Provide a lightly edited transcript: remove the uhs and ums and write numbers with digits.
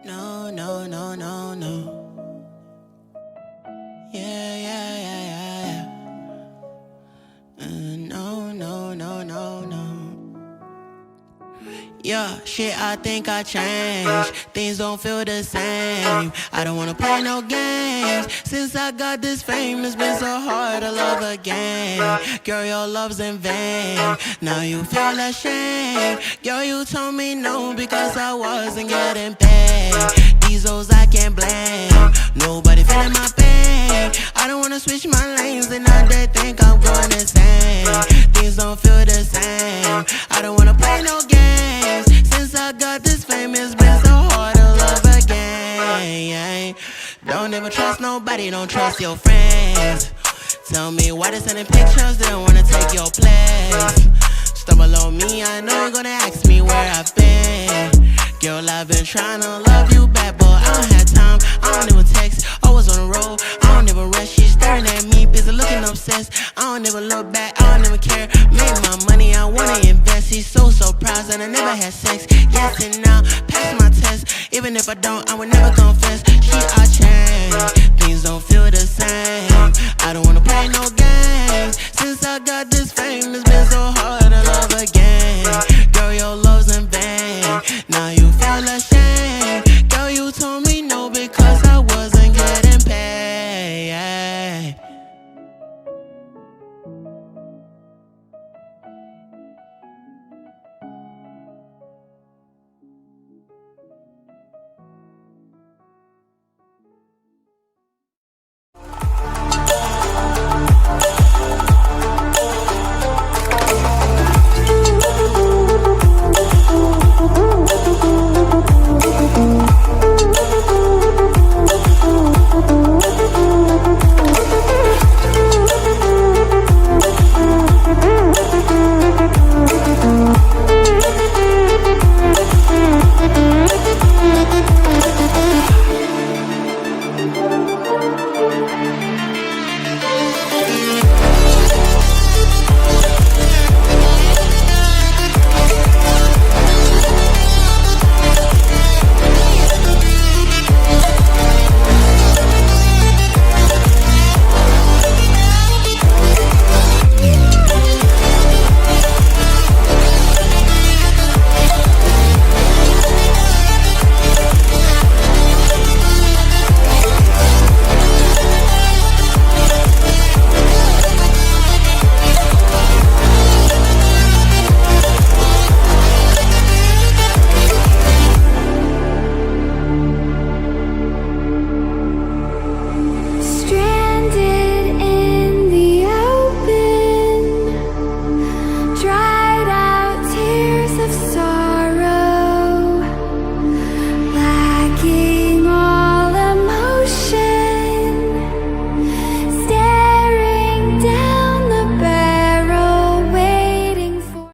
No, no, no, no, no. Yeah, yeah, yeah, yeah, yeah. No, no, no, no, no. Yeah, shit, I think I changed. Things don't feel the same. I don't wanna play no games. Since I got this fame, it's been so hard to love again. Girl, your love's in vain. Now you feel ashamed. Girl, you told me no because I wasn't getting paid. These hoes I can't blame. Nobody feeling my pain. I don't wanna switch my lanes and now they think I'm going insane. Things don't feel the same. I don't wanna play no games. Since I got this fame, it's been so hard to love again. Don't ever trust nobody, don't trust your friends. Tell me why they sending pictures, they don't wanna take your place. Stumble on me, I know you're gonna ask me where I've been. Girl, I've been trying to love you back, but I don't have time, I don't even text. Always on the road, I don't even rest. She's staring at me, busy looking obsessed. I don't ever look back, I don't even care. Make my money, I wanna invest. He's so surprised that I never had sex. Yes and now, pass my test. Even if I don't, I would never confess. I changed, things don't feel the same. I don't wanna play no games. Since I got this fame, it's been so hard to love again. Girl, your love's in